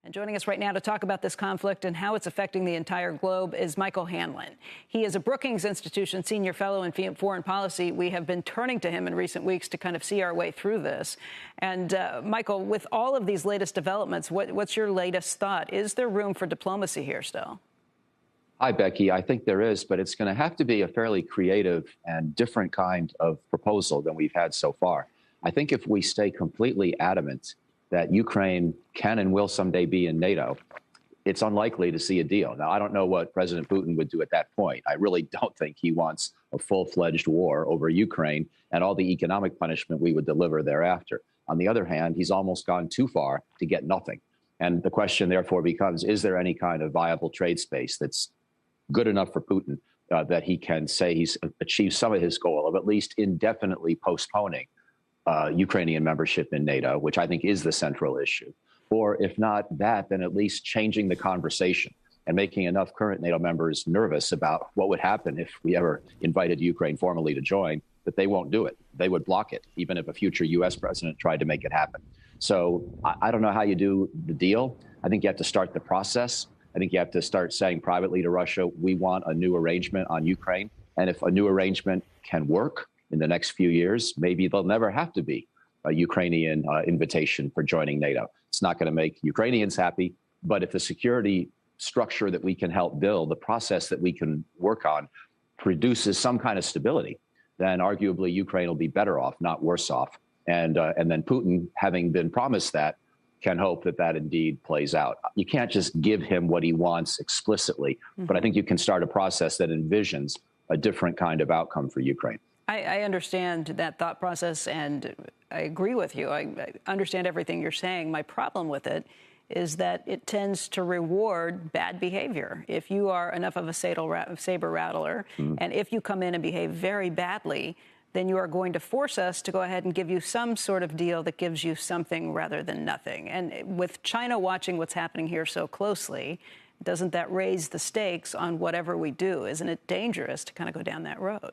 And joining us right now to talk about this conflict and how it's affecting the entire globe is Michael Hanlon. He is a Brookings Institution senior fellow in foreign policy. We have been turning to him in recent weeks to kind of see our way through this. And Michael, with all of these latest developments, what's your latest thought? Is there room for diplomacy here still? Hi, Becky. I think there is, but it's going to have to be a fairly creative and different kind of proposal than we've had so far. I think if we stay completely adamant that Ukraine can and will someday be in NATO, it's unlikely to see a deal. Now, I don't know what President Putin would do at that point. I really don't think he wants a full-fledged war over Ukraine and all the economic punishment we would deliver thereafter. On the other hand, he's almost gone too far to get nothing. And the question, therefore, becomes, is there any kind of viable trade space that's good enough for Putin that he can say he's achieved some of his goal of at least indefinitely postponing Ukrainian membership in NATO, which I think is the central issue. Or if not that, then at least changing the conversation and making enough current NATO members nervous about what would happen if we ever invited Ukraine formally to join, that they won't do it. They would block it, even if a future U.S. president tried to make it happen. So I don't know how you do the deal. I think you have to start the process. I think you have to start saying privately to Russia, we want a new arrangement on Ukraine. And if a new arrangement can work in the next few years, maybe there'll never have to be a Ukrainian invitation for joining NATO. It's not going to make Ukrainians happy, but if the security structure that we can help build, the process that we can work on, produces some kind of stability, then arguably Ukraine will be better off, not worse off. And then Putin, having been promised that, can hope that that indeed plays out. You can't just give him what he wants explicitly, but I think you can start a process that envisions a different kind of outcome for Ukraine. I understand that thought process, and I agree with you. I understand everything you're saying. My problem with it is that it tends to reward bad behavior. If you are enough of a saber rattler, and if you come in and behave very badly, then you are going to force us to go ahead and give you some sort of deal that gives you something rather than nothing. And with China watching what's happening here so closely, doesn't that raise the stakes on whatever we do? Isn't it dangerous to kind of go down that road?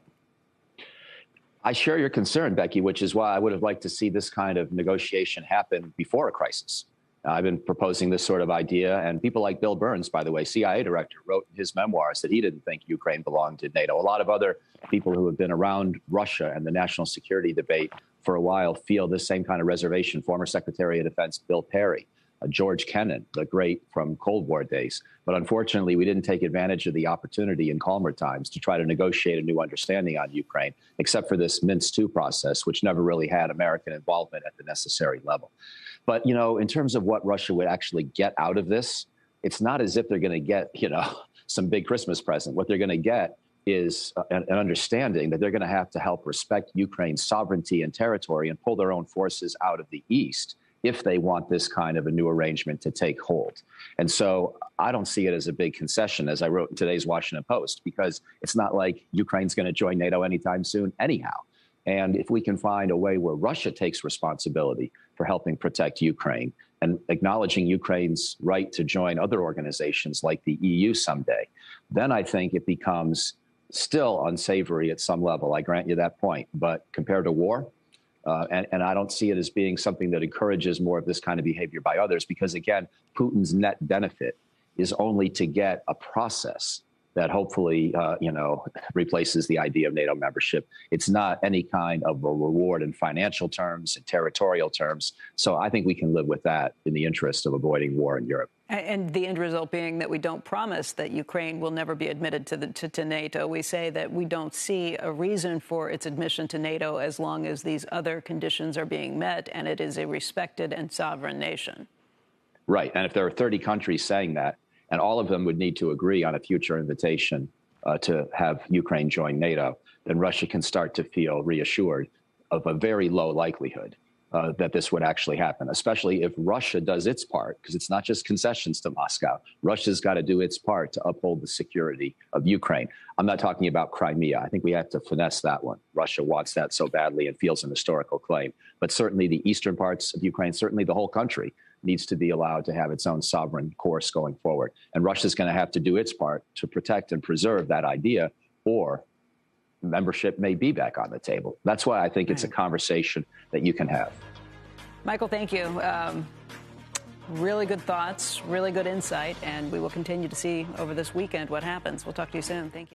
I share your concern, Becky, which is why I would have liked to see this kind of negotiation happen before a crisis. I've been proposing this sort of idea, and people like Bill Burns, by the way, CIA director, wrote in his memoirs that he didn't think Ukraine belonged to NATO. A lot of other people who have been around Russia and the national security debate for a while feel this same kind of reservation. Former Secretary of Defense Bill Perry, George Kennan, the great from Cold War days. But unfortunately, we didn't take advantage of the opportunity in calmer times to try to negotiate a new understanding on Ukraine, except for this Minsk II process, which never really had American involvement at the necessary level. But, you know, in terms of what Russia would actually get out of this, it's not as if they're going to get, some big Christmas present. What they're going to get is an understanding that they're going to have to help respect Ukraine's sovereignty and territory and pull their own forces out of the east if they want this kind of a new arrangement to take hold. And so I don't see it as a big concession, as I wrote in today's Washington Post, because it's not like Ukraine's going to join NATO anytime soon anyhow. And if we can find a way where Russia takes responsibility for helping protect Ukraine and acknowledging Ukraine's right to join other organizations like the EU someday, then I think it becomes still unsavory at some level. I grant you that point. But compared to war, and I don't see it as being something that encourages more of this kind of behavior by others, because, again, Putin's net benefit is only to get a process that hopefully, replaces the idea of NATO membership. It's not any kind of a reward in financial terms and territorial terms. So I think we can live with that in the interest of avoiding war in Europe. And the end result being that we don't promise that Ukraine will never be admitted to NATO. We say that we don't see a reason for its admission to NATO as long as these other conditions are being met and it is a respected and sovereign nation. Right. And if there are 30 countries saying that, and all of them would need to agree on a future invitation to have Ukraine join NATO, then Russia can start to feel reassured of a very low likelihood that this would actually happen, especially if Russia does its part, because it's not just concessions to Moscow. Russia's got to do its part to uphold the security of Ukraine. I'm not talking about Crimea. I think we have to finesse that one. Russia wants that so badly and feels an historical claim. But certainly the eastern parts of Ukraine, certainly the whole country, needs to be allowed to have its own sovereign course going forward. And Russia's going to have to do its part to protect and preserve that idea, or membership may be back on the table. That's why I think it's a conversation that you can have. Michael, thank you. Really good thoughts, really good insight, and we will continue to see over this weekend what happens. We'll talk to you soon. Thank you.